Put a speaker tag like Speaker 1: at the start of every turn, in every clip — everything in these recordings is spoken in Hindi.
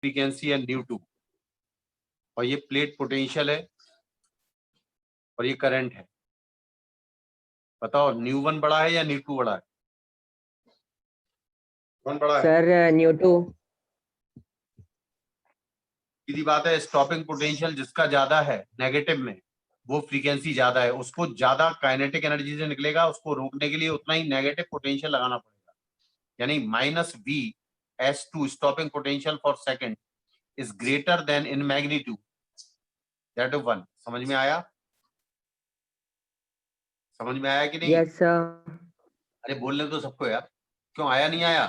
Speaker 1: फ्रीक्वेंसी है न्यू2 और ये प्लेट पोटेंशियल है और ये करंट है। बताओ न्यू1 बड़ा है या न्यू2 बड़ा है? कौन बड़ा है?
Speaker 2: सर न्यू2।
Speaker 1: सीधी बात है, स्टॉपिंग पोटेंशियल जिसका ज्यादा है नेगेटिव में वो फ्रीक्वेंसी ज्यादा है, उसको ज्यादा काइनेटिक एनर्जी से निकलेगा, उसको रोकने के लिए उतना ही नेगेटिव पोटेंशियल लगाना पड़ेगा। यानी -V/S2 stopping potential for second is greater then in magnitude that of 1। समझ में आया? समझ में आया कि नहीं?
Speaker 2: Yes sir.
Speaker 1: अरे बोलने तो सबको यार, क्यों आया नहीं आया?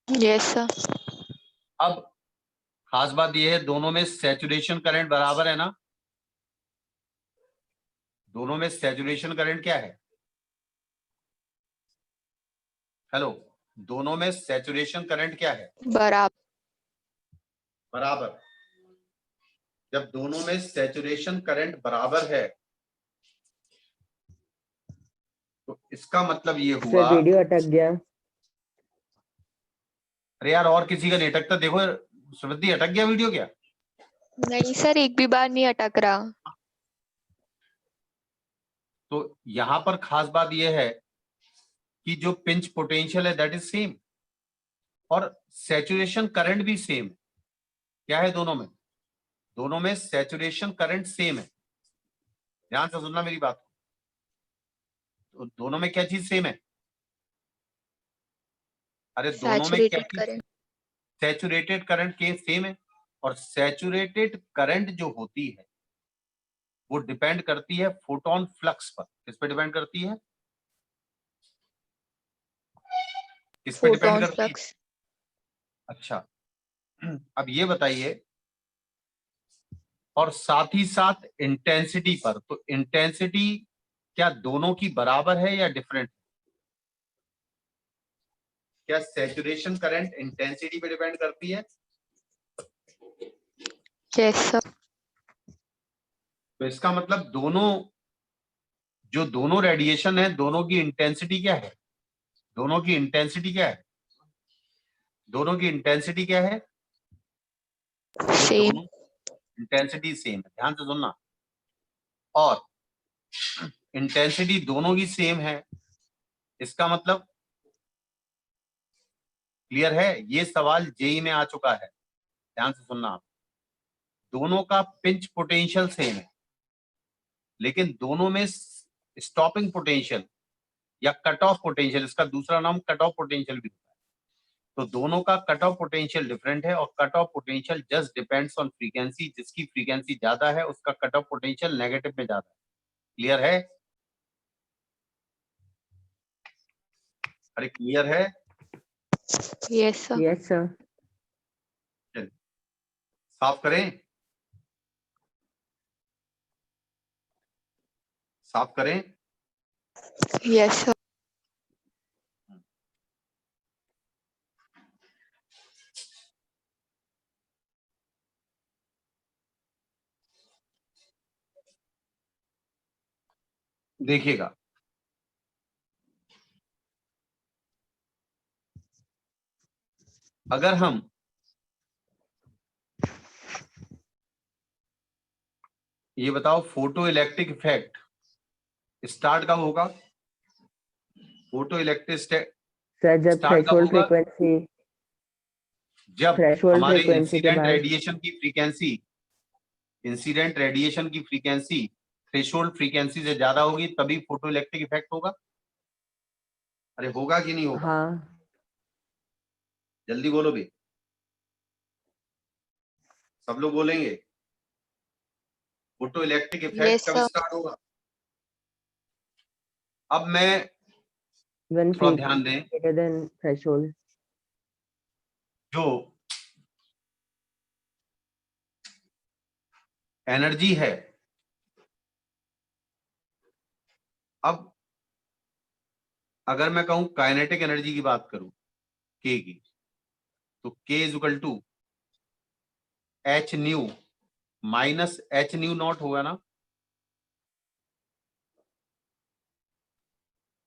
Speaker 3: Yes sir.
Speaker 1: अब खास बात यह है दोनों में सैचुरेशन करंट बराबर है ना? दोनों में सैचुरेशन करंट क्या है? हेलो, दोनों में सैचुरेशन करंट क्या है?
Speaker 3: बराबर।
Speaker 1: बराबर। जब दोनों में सैचुरेशन करंट बराबर है तो इसका मतलब ये हुआ।
Speaker 2: सर वीडियो अटक गया।
Speaker 1: अरे यार और किसी का नहीं अटकता, देखो सुमृति अटक गया वीडियो क्या?
Speaker 3: नहीं सर, एक भी बार नहीं अटक रहा।
Speaker 1: तो यहां पर खास बात यह है कि जो पिंच पोटेंशियल है दैट इज सेम और सैचुरेशन करंट भी सेम है। क्या है दोनों में? दोनों में सैचुरेशन करंट सेम है। ध्यान से सुनना मेरी बात। तो दोनों में क्या चीज सेम है? अरे दोनों में क्या
Speaker 3: सैचुरेटेड
Speaker 1: चीज?
Speaker 3: करंट।
Speaker 1: सैचुरेटेड करंट के सेम है। और सैचुरेटेड करंट जो होती है वो डिपेंड करती है फोटोन फ्लक्स पर। किस पे डिपेंड करती है? किस पे डिपेंड
Speaker 3: फोटॉन
Speaker 1: करती है?
Speaker 3: फ्लक्स।
Speaker 1: अच्छा, अब ये बताइए, और साथ ही साथ इंटेंसिटी पर। तो इंटेंसिटी क्या दोनों की बराबर है या डिफरेंट? क्या सैचुरेशन करंट इंटेंसिटी पे डिपेंड करती है?
Speaker 3: Yes sir.
Speaker 1: तो इसका मतलब दोनों रेडिएशन है, दोनों की इंटेंसिटी क्या है? दोनों की इंटेंसिटी क्या है? दोनों की इंटेंसिटी क्या है? ये
Speaker 3: सेम।
Speaker 1: दोनों इंटेंसिटी सेम है। ध्यान से सुनना। और इंटेंसिटी दोनों की सेम है, इसका मतलब क्लियर है? ये सवाल जेई में आ चुका है। ध्यान से सुनना आप। दोनों का पिंच पोटेंशियल सेम है लेकिन दोनों में स्टॉपिंग पोटेंशियल या कट ऑफ पोटेंशियल, इसका दूसरा नाम कट ऑफ पोटेंशियल भी होता है। तो दोनों का कट ऑफ पोटेंशियल डिफरेंट है और cut off potential just depends on frequency. जिसकी फ्रीक्वेंसी ज्यादा है उसका कट ऑफ पोटेंशियल नेगेटिव में ज्यादा है। क्लियर है? अरे क्लियर है?
Speaker 3: Yes sir.
Speaker 2: Yes sir.
Speaker 1: चलिए साफ करें। साफ करें।
Speaker 3: Yes sir.
Speaker 1: देखिएगा, अगर हम ये बताओ फोटो इलेक्ट्रिक इफेक्ट स्टार्ट कब होगा? फोटो इलेक्ट्रिक
Speaker 2: सर जब
Speaker 1: स्टार्ट कब होगा? जब
Speaker 2: थ्रेशोल्ड
Speaker 1: हमारे
Speaker 2: फ्रीक्वेंसी के बाद।
Speaker 1: इंसिडेंट रेडिएशन की फ्रीक्वेंसी थ्रेशोल्ड फ्रीक्वेंसी से ज्यादा होगी तभी फोटो इलेक्ट्रिक इफेक्ट होगा। अरे होगा कि नहीं होगा?
Speaker 2: हाँ।
Speaker 1: जल्दी बोलो भी, सब लोग बोलेंगे। फोटो इलेक्ट्रिक इफेक्ट
Speaker 3: यस
Speaker 1: कब
Speaker 3: सर।
Speaker 1: स्टार्ट होगा? अब मैं
Speaker 2: वन
Speaker 1: थोड़ा ध्यान दें,
Speaker 2: ग्रेटर देन थ्रेशोल्ड।
Speaker 1: जो एनर्जी है, अब अगर मैं कहूं काइनेटिक एनर्जी की बात करूं के की, तो K is equal to H nu minus H nu nought होगा ना?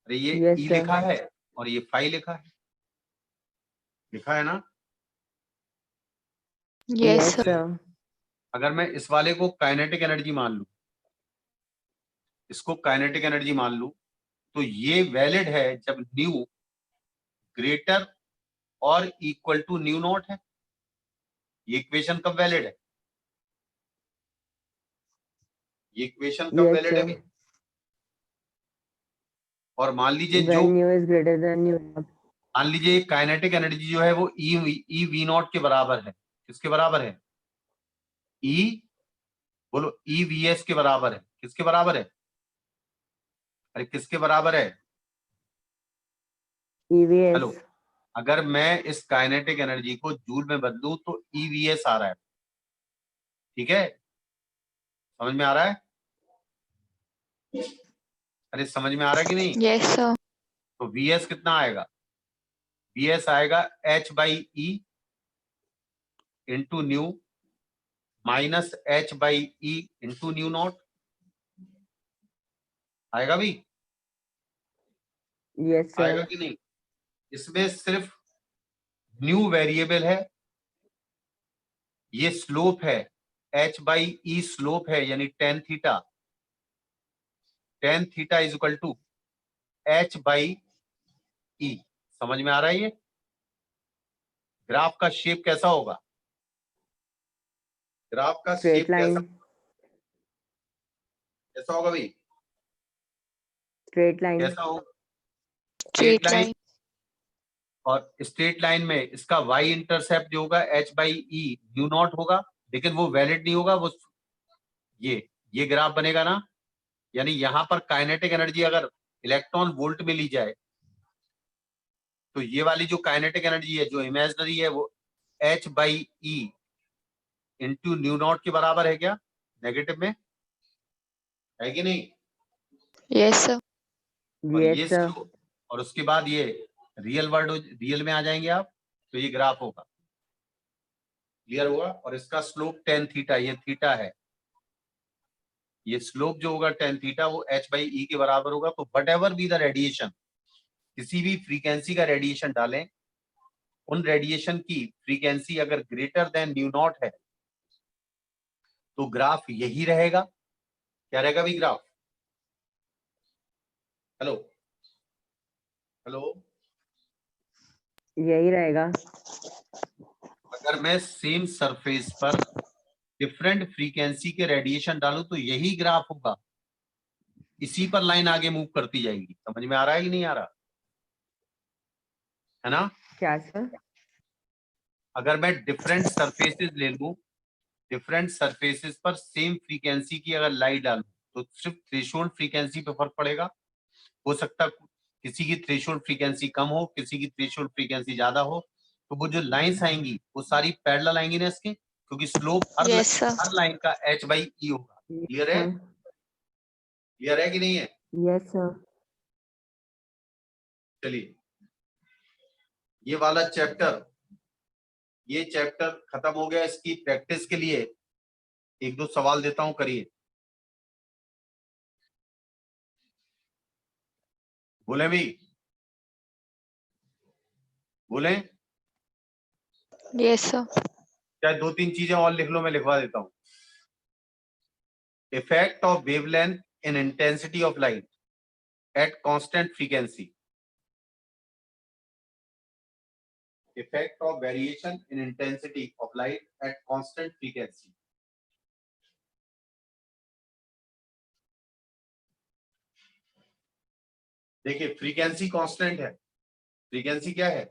Speaker 1: अरे ये
Speaker 2: यस
Speaker 1: ई
Speaker 2: सर।
Speaker 1: लिखा है और ये फाई लिखा है, लिखा है ना?
Speaker 3: Yes,
Speaker 2: Yes,
Speaker 3: sir.
Speaker 2: sir.
Speaker 1: अगर मैं इस वाले को काइनेटिक एनर्जी मान लूं, इसको काइनेटिक एनर्जी मान लूं, तो ये वैलिड है जब न्यू ग्रेटर और इक्वल टू न्यू नॉट है। ये इक्वेशन कब वैलिड है? ये इक्वेशन कब
Speaker 2: Yes,
Speaker 1: वैलिड है
Speaker 2: sir.
Speaker 1: भाई? और मान लीजिए जो
Speaker 2: When nu is greater than nu naught.
Speaker 1: मान लीजिए काइनेटिक एनर्जी जो है वो ई वी नॉट के बराबर है। किसके बराबर है? ई, बोलो, ई वी एस के बराबर है। किसके बराबर है? अरे किसके बराबर है?
Speaker 2: EVS.
Speaker 1: हेलो, अगर मैं इस काइनेटिक एनर्जी को जूल में बदलूं तो ईवीएस आ रहा है। ठीक है, समझ में आ रहा है? अरे समझ में आ रहा है कि नहीं?
Speaker 3: Yes, sir.
Speaker 1: तो वीएस कितना आएगा? वीएस आएगा H by E into new minus H by E into new not. आएगा भी?
Speaker 2: Yes,
Speaker 1: आएगा
Speaker 2: sir.
Speaker 1: कि नहीं? इसमें सिर्फ न्यू वेरिएबल है, ये स्लोप है, एच बाई ई स्लोप है, यानी tan theta. Tan theta is equal to H by E. समझ में आ रहा है? ये ग्राफ का शेप कैसा होगा? ग्राफ का
Speaker 2: Straight
Speaker 1: शेप कैसा
Speaker 2: line.
Speaker 1: कैसा होगा भाई?
Speaker 2: Straight line.
Speaker 1: कैसा होगा?
Speaker 3: Straight line.
Speaker 1: और स्ट्रेट लाइन में इसका वाई इंटरसेप्ट जो होगा H by E new nought होगा, लेकिन वो वैलिड नहीं होगा। वो ये ग्राफ बनेगा ना, यानी यहां पर काइनेटिक एनर्जी अगर इलेक्ट्रॉन वोल्ट में ली जाए तो ये वाली जो काइनेटिक एनर्जी है जो इमेजिनरी है वो H by E into new not के बराबर है क्या? नेगेटिव में है कि नहीं?
Speaker 3: Yes, sir.
Speaker 1: और
Speaker 2: Yes,
Speaker 1: ये
Speaker 2: sir.
Speaker 1: स्लो, और उसके बाद ये रियल में आ जाएंगे आप, तो ये ग्राफ होगा। क्लियर हुआ? और इसका स्लोप टेन थीटा, ये थीटा है, ये स्लोप जो होगा टेन थीटा वो एच बाई ई के बराबर होगा। तो what ever be the radiation, किसी भी फ्रीक्वेंसी का रेडिएशन डालें, उन रेडिएशन की फ्रीक्वेंसी अगर ग्रेटर देन न्यू नॉट है तो ग्राफ यही रहेगा। क्या रहेगा भी ग्राफ? हेलो हेलो,
Speaker 2: यही रहेगा.
Speaker 1: अगर मैं सेम सरफेस पर डिफरेंट फ्रीक्वेंसी के रेडिएशन डालूं तो यही ग्राफ होगा। इसी पर लाइन आगे मूव करती जाएगी। समझ में आ रहा है कि नहीं आ रहा है ना?
Speaker 2: क्या सर?
Speaker 1: अगर मैं डिफरेंट सरफेसेस ले लूं, डिफरेंट सरफेसेस पर सेम फ्रीक्वेंसी की अगर लाइट डालूं तो सिर्फ थ्रेशोल्ड फ्रीक्वेंसी पे फर्क पड़ेगा। हो सकता किसी की थ्रेशोल्ड फ्रीक्वेंसी कम हो, किसी की थ्रेशोल्ड फ्रीक्वेंसी ज्यादा हो, तो वो जो लाइंस आएंगी वो सारी पैरेलल आएंगी ना इसके, क्योंकि स्लोप
Speaker 3: Yes, sir.
Speaker 1: हर लाइन का एच बाई ई होगा। क्लियर है?
Speaker 2: Sir.
Speaker 1: क्लियर है कि नहीं है?
Speaker 2: Yes, sir.
Speaker 1: चलिए, ये वाला चैप्टर, ये चैप्टर खत्म हो गया। इसकी प्रैक्टिस के लिए एक दो सवाल देता हूं, करिए। बोले भी, बोले,
Speaker 3: Yes, sir.
Speaker 1: चाहे दो तीन चीजें और लिख लो, मैं लिखवा देता हूं। Effect of wavelength in intensity of light at constant frequency. Effect of variation in intensity of light at constant frequency. देखिए, फ्रीक्वेंसी कांस्टेंट है। फ्रीक्वेंसी क्या है?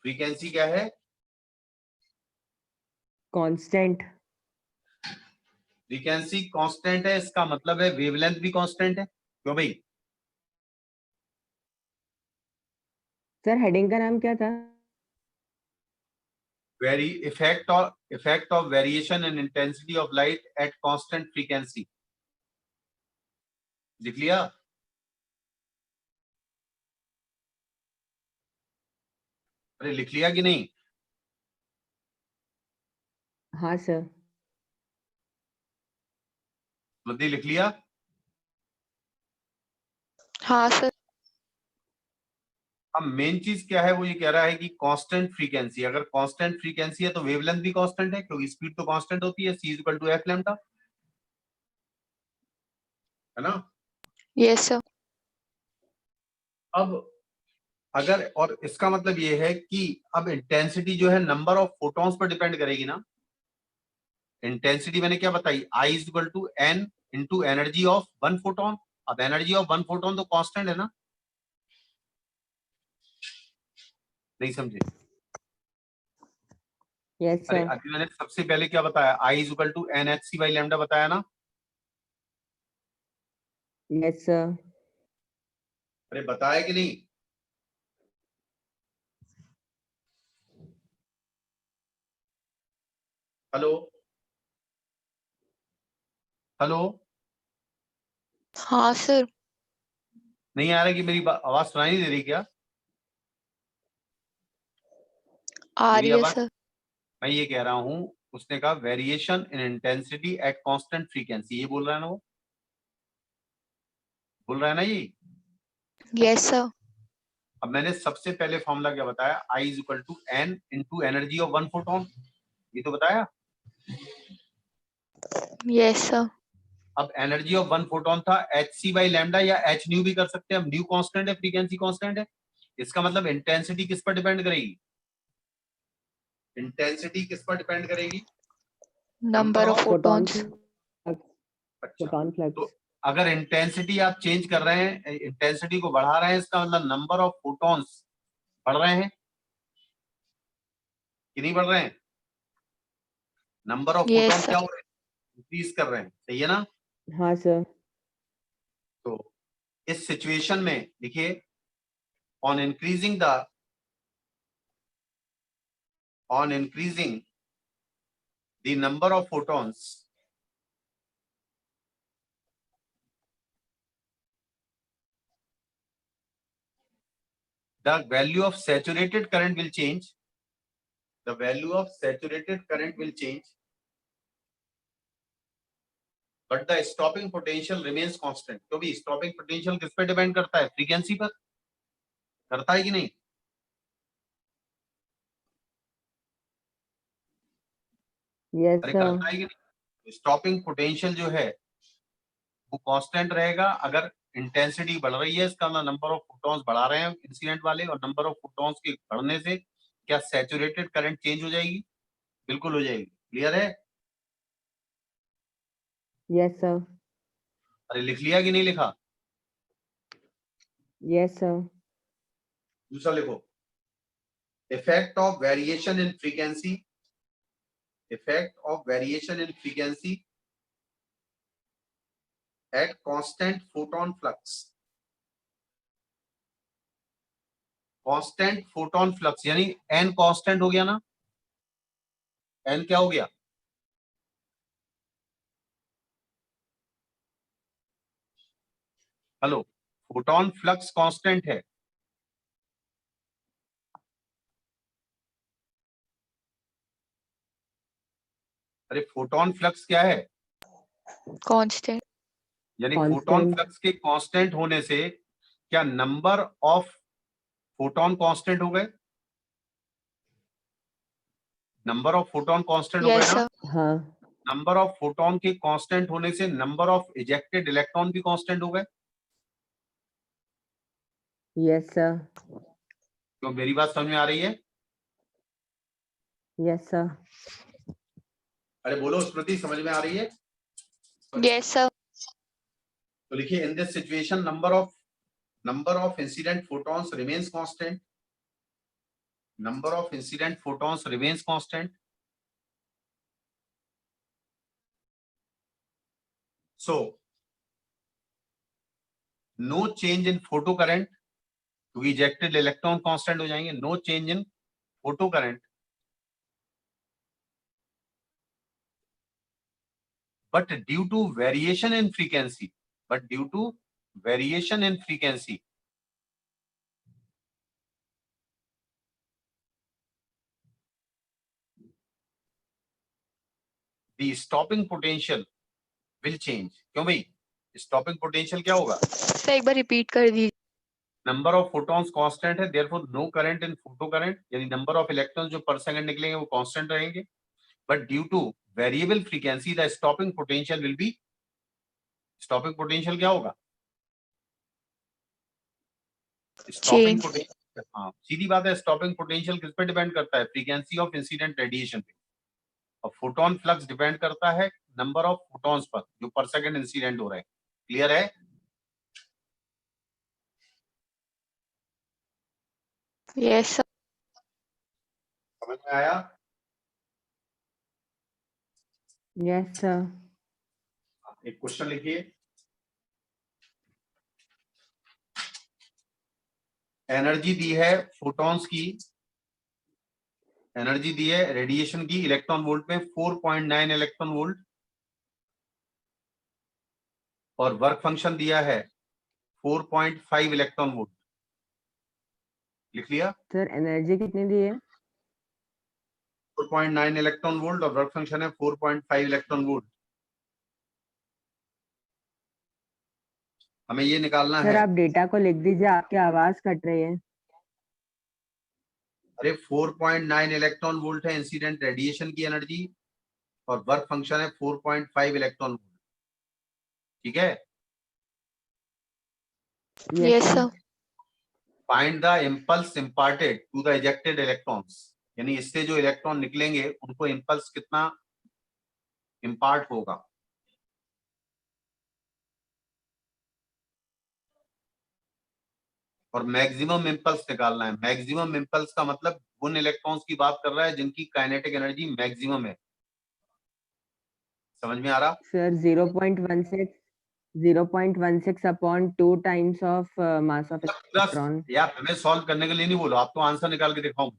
Speaker 1: फ्रीक्वेंसी क्या है?
Speaker 2: Constant.
Speaker 1: फ्रीक्वेंसी कांस्टेंट है, इसका मतलब है वेवलेंथ भी कांस्टेंट है। क्यों भाई?
Speaker 2: सर हेडिंग का नाम क्या था?
Speaker 1: Effect of variation in intensity of light at constant frequency. लिख लिया? अरे लिख लिया कि नहीं?
Speaker 2: हाँ सर.
Speaker 1: बुद्धि लिख लिया?
Speaker 3: हाँ, sir.
Speaker 1: अब मेन चीज क्या है, वो ये कह रहा है कि कांस्टेंट फ्रीक्वेंसी, अगर कांस्टेंट फ्रीक्वेंसी है तो वेवलेंथ भी कांस्टेंट है, क्योंकि स्पीड तो कांस्टेंट होती है, c equal to F lambda, है ना।
Speaker 3: Yes sir.
Speaker 1: अब अगर, और इसका मतलब ये है कि अब इंटेंसिटी जो है नंबर ऑफ फोटॉन्स पर डिपेंड करेगी ना। इंटेंसिटी मैंने क्या बताई, I is equal to n into energy of one photon. अब एनर्जी ऑफ वन फोटोन तो कांस्टेंट है ना, नहीं समझे।
Speaker 2: यस
Speaker 1: अरे
Speaker 2: सर।
Speaker 1: अभी मैंने सबसे पहले क्या बताया, I is equal to N H C by lambda बताया ना।
Speaker 2: Yes sir.
Speaker 1: अरे बताया कि नहीं। हेलो हेलो,
Speaker 3: हाँ सर।
Speaker 1: नहीं आ रहा कि मेरी आवाज सुनाई नहीं दे रही क्या।
Speaker 3: आ
Speaker 1: मेरी
Speaker 3: रही है
Speaker 1: आवाज,
Speaker 3: सर।
Speaker 1: मैं ये कह रहा हूं, उसने कहा variation in intensity at constant frequency, ये बोल रहा है ना, वो बोल रहा है ना ये।
Speaker 3: Yes sir.
Speaker 1: अब मैंने सबसे पहले फॉर्मूला क्या बताया, I is equal to N into energy of one photon, ये तो बताया।
Speaker 3: Yes sir.
Speaker 1: अब एनर्जी ऑफ वन फोटोन था एच सी बाई लैम्डा, या एच न्यू भी कर सकते हैं, अब न्यू कांस्टेंट है, फ्रीक्वेंसी कांस्टेंट है। इसका मतलब इंटेंसिटी किस पर डिपेंड करेगी, इंटेंसिटी किस पर डिपेंड करेगी,
Speaker 3: नंबर ऑफ
Speaker 2: फोटॉन
Speaker 3: फोटॉन्स।
Speaker 1: अच्छा,
Speaker 2: फोटॉन
Speaker 1: तो
Speaker 2: फ्लक्स।
Speaker 1: अगर इंटेंसिटी आप चेंज कर रहे हैं, इंटेंसिटी को बढ़ा रहे हैं, इसका मतलब नंबर ऑफ फोटॉन्स बढ़ रहे हैं कि नहीं बढ़ रहे हैं, नंबर ऑफ
Speaker 3: यस
Speaker 1: फोटॉन क्या
Speaker 3: सर।
Speaker 1: हो रहे हैं, इंक्रीज कर रहे हैं, सही है ना।
Speaker 2: हाँ सर।
Speaker 1: तो इस सिचुएशन में देखिए, on increasing the on increasing the number of photons, the value of saturated current will change, the value of saturated current will change, but the stopping potential remains constant, क्योंकि stopping potential किस पे डिपेंड करता है, फ्रीक्वेंसी पर, करता है कि नहीं।
Speaker 2: यस
Speaker 1: अरे
Speaker 2: सर।
Speaker 1: करता है कि नहीं, स्टॉपिंग पोटेंशियल जो है वो कांस्टेंट रहेगा, अगर इंटेंसिटी बढ़ रही है, इसका नंबर ऑफ फोटॉन्स बढ़ा रहे हैं इंसिडेंट वाले, और नंबर ऑफ फोटॉन्स के बढ़ने से क्या सैचुरेटेड करंट चेंज हो जाएगी, बिल्कुल हो जाएगी, क्लियर है।
Speaker 2: Yes sir.
Speaker 1: अरे लिख लिया कि नहीं लिखा,
Speaker 2: यस सर।
Speaker 1: दूसरा लिखो, effect of variation in frequency, effect of variation in frequency at constant photon flux, constant photon flux यानी n constant हो गया ना, n क्या हो गया, हेलो, फोटोन फ्लक्स कांस्टेंट है, अरे फोटोन फ्लक्स क्या है,
Speaker 3: कांस्टेंट।
Speaker 1: यानी फोटोन
Speaker 2: कांस्टेंट।
Speaker 1: फ्लक्स के कांस्टेंट होने से क्या नंबर ऑफ फोटोन कांस्टेंट हो गए, नंबर ऑफ फोटोन कांस्टेंट हो गए
Speaker 3: यस
Speaker 1: ना।
Speaker 3: सर।
Speaker 2: हाँ।
Speaker 1: नंबर ऑफ फोटोन के कांस्टेंट होने से नंबर ऑफ इजेक्टेड इलेक्ट्रॉन भी कांस्टेंट हो गए।
Speaker 2: Yes sir.
Speaker 1: तो मेरी बात समझ में आ रही है।
Speaker 2: Yes sir.
Speaker 1: अरे बोलो स्मृति, समझ में आ रही है।
Speaker 3: Yes sir.
Speaker 1: तो लिखिए, in this situation number of incident photons remains constant, number of incident photons remains constant, so no change in photo current, क्योंकि ejected electron constant हो जाएंगे, no change in photo current, but due to variation in frequency, but due to variation in frequency, the stopping potential will change। क्यों भाई, stopping potential क्या होगा,
Speaker 3: सर एक बार रिपीट कर दीजिए।
Speaker 1: नंबर ऑफ फोटॉन्स कांस्टेंट है, therefore no current in photo current, यानी नंबर ऑफ इलेक्ट्रॉन्स जो पर सेकंड निकलेंगे वो कांस्टेंट रहेंगे, but due to variable frequency the stopping potential will be, stopping potential क्या होगा? Stopping
Speaker 3: change.
Speaker 1: पोटेंशियल, हाँ सीधी बात है, स्टॉपिंग पोटेंशियल किस पे डिपेंड करता है? फ्रीक्वेंसी ऑफ इंसिडेंट रेडिएशन पे, और फोटोन फ्लक्स डिपेंड करता है नंबर ऑफ फोटॉन्स पर जो पर सेकंड इंसिडेंट हो रहे हैं। क्लियर है?
Speaker 3: Yes sir.
Speaker 1: समझ में आया?
Speaker 2: Yes, sir.
Speaker 1: एक क्वेश्चन लिखिए, एनर्जी दी है फोटॉन्स की, एनर्जी दी है रेडिएशन की इलेक्ट्रॉन वोल्ट में 4.9 इलेक्ट्रॉन वोल्ट, और वर्क फंक्शन दिया है 4.5 इलेक्ट्रॉन वोल्ट। लिख लिया?
Speaker 2: Sir, energy कितनी दी है?
Speaker 1: 4.9 इलेक्ट्रॉन वोल्ट और वर्क फंक्शन है 4.5 इलेक्ट्रॉन वोल्ट। हमें ये निकालना
Speaker 2: सर
Speaker 1: है।
Speaker 2: आप डेटा को लिख दीजिए, आपकी आवाज कट रही है।
Speaker 1: अरे 4.9 इलेक्ट्रॉन वोल्ट है इंसिडेंट रेडिएशन की एनर्जी, और वर्क फंक्शन है 4.5 इलेक्ट्रॉन वोल्ट। ठीक है?
Speaker 2: Yes,
Speaker 3: yes
Speaker 2: sir.
Speaker 3: Sir.
Speaker 1: Find the impulse imparted to the ejected electrons, यानी इससे जो इलेक्ट्रॉन निकलेंगे उनको इम्पल्स कितना इम्पार्ट होगा। और मैक्सिमम इम्पल्स निकालना है। मैक्सिमम इम्पल्स का मतलब उन इलेक्ट्रॉन्स की बात कर रहा है जिनकी काइनेटिक एनर्जी मैक्सिमम है। समझ में आ रहा?
Speaker 2: Sir, 0.16 upon 2 times of mass of
Speaker 1: plus,
Speaker 2: electron.
Speaker 1: यार हमें सॉल्व करने के लिए नहीं बोलो, आप तो आंसर निकाल के दिखाऊं।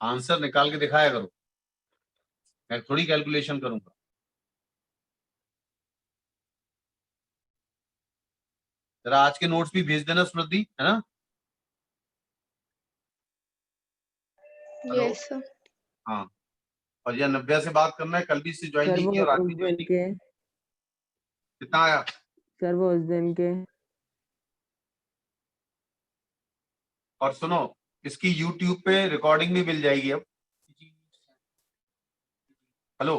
Speaker 1: आंसर निकाल के दिखाया करो, मैं थोड़ी कैलकुलेशन करूंगा। जरा आज के नोट्स भी भेज देना स्मृति, है ना? हेलो?
Speaker 3: Yes sir.
Speaker 1: हाँ, और यह नव्या से बात करना है, कल भी इससे ज्वाइन
Speaker 2: सर
Speaker 1: नहीं
Speaker 2: वो
Speaker 1: किया और आज
Speaker 2: उस
Speaker 1: भी ज्वाइन
Speaker 2: दिन
Speaker 1: नहीं
Speaker 2: के
Speaker 1: किया। कितना आया?
Speaker 2: सर वो उस दिन के
Speaker 1: और सुनो, इसकी यूट्यूब पे रिकॉर्डिंग भी मिल जाएगी अब। हेलो?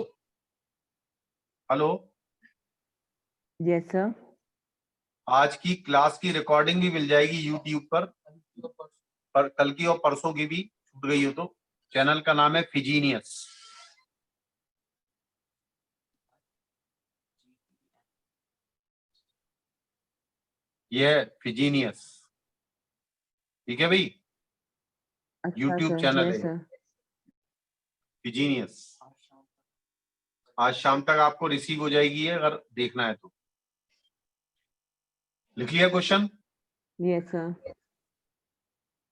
Speaker 1: हेलो?
Speaker 2: Yes, sir.
Speaker 1: आज की क्लास की रिकॉर्डिंग भी मिल जाएगी यूट्यूब पर कल की और परसों की भी छूट गई हो तो। चैनल का नाम है फिजीनियस। ये है फिजीनियस। ठीक है भाई,
Speaker 2: अच्छा
Speaker 1: यूट्यूब
Speaker 2: सर।
Speaker 1: चैनल
Speaker 2: Yes,
Speaker 1: है
Speaker 2: sir.
Speaker 1: फिजीनियस। आज शाम तक आपको रिसीव हो जाएगी है अगर देखना है तो। लिख लिया क्वेश्चन?
Speaker 2: Yes, sir.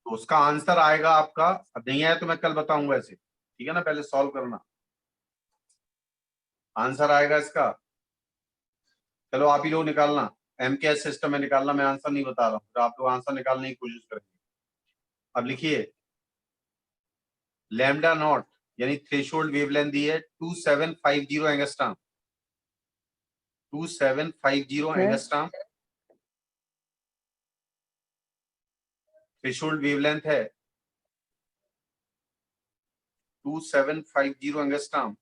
Speaker 1: तो उसका आंसर आएगा आपका, अब नहीं आया तो मैं कल बताऊंगा ऐसे, ठीक है ना? पहले सॉल्व करना। आंसर आएगा इसका, चलो आप ही लोग निकालना, एमकेएस सिस्टम में निकालना, मैं आंसर नहीं बता रहा हूँ, फिर आप लोग आंसर निकालने की कोशिश करेंगे। अब लिखिए, लैम्डा नॉट यानी थ्रेशोल्ड वेवलेंथ दी है 2750 angstrom, 2750
Speaker 2: Sir,
Speaker 1: angstrom threshold wavelength है, 2750 एंगस्ट्रॉम,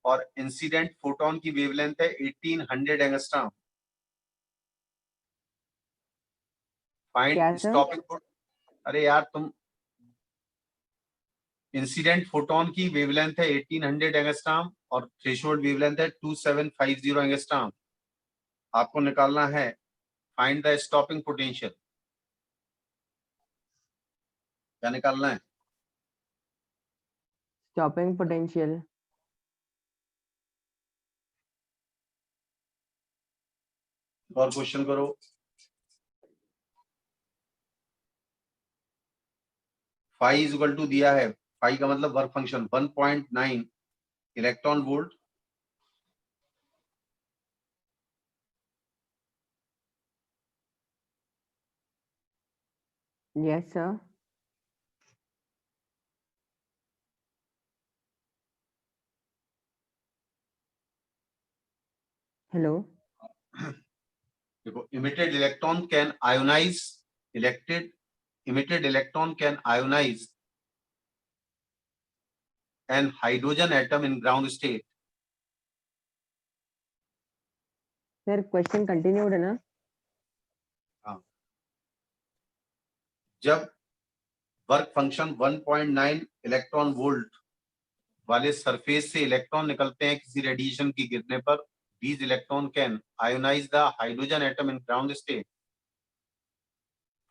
Speaker 1: और इंसिडेंट फोटोन की वेवलेंथ है 1800 एंगस्ट्रॉम।
Speaker 2: क्या
Speaker 1: फाइंड
Speaker 2: सर?
Speaker 1: स्टॉपिंग, अरे यार तुम, इंसिडेंट फोटोन की वेवलेंथ है 1800 एंगस्ट्रॉम और थ्रेशोल्ड वेवलेंथ है 2750 एंगस्ट्रॉम। आपको निकालना है फाइंड द स्टॉपिंग पोटेंशियल। क्या निकालना है?
Speaker 2: Stopping potential.
Speaker 1: और क्वेश्चन करो। फाई इज इक्वल टू दिया है, फाई का मतलब work function 1.9 electron volt,
Speaker 2: Yes, sir. Hello.
Speaker 1: देखो, emitted electron can ionize emitted electron can ionize an hydrogen atom in ground state.
Speaker 2: Sir, question continued है ना?
Speaker 1: जब वर्क फंक्शन 1.9 इलेक्ट्रॉन वोल्ट वाले सरफेस से इलेक्ट्रॉन निकलते हैं किसी रेडिएशन की गिरने पर, these electron can ionize the hydrogen atom in ground state.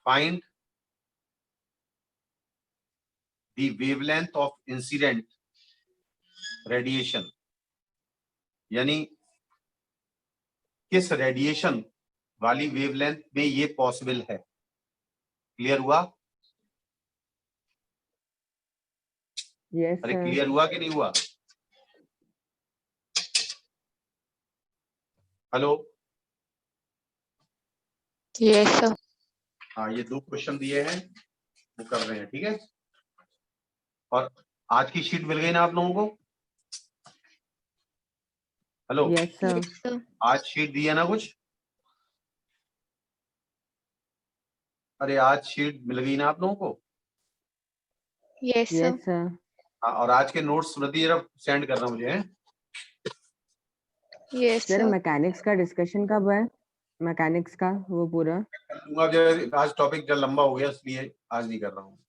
Speaker 1: Find the wavelength of incident radiation. यानी किस रेडिएशन वाली वेवलेंथ में ये पॉसिबल है. क्लियर हुआ?
Speaker 2: Yes,
Speaker 1: अरे
Speaker 2: sir.
Speaker 1: क्लियर हुआ कि नहीं हुआ? हेलो.
Speaker 3: Yes, sir.
Speaker 1: हाँ, ये 2 क्वेश्चन दिए हैं, वो कर रहे हैं. ठीक है. और आज की शीट मिल गई ना आप लोगों को? Hello.
Speaker 2: Yes, sir.
Speaker 3: Yes, sir.
Speaker 1: आज शीट दी है ना कुछ? अरे आज शीट मिल गई ना आप लोगों को?
Speaker 3: Yes, sir.
Speaker 2: Yes, sir.
Speaker 1: हाँ, और आज के नोट्स स्मृति जरा सेंड करना मुझे. हैं?
Speaker 3: Yes,
Speaker 2: sir
Speaker 3: sir.
Speaker 2: मैकेनिक्स का डिस्कशन कब है? मैकेनिक्स का वो पूरा
Speaker 1: आज टॉपिक जब लंबा हो गया इसलिए आज नहीं कर रहा हूँ.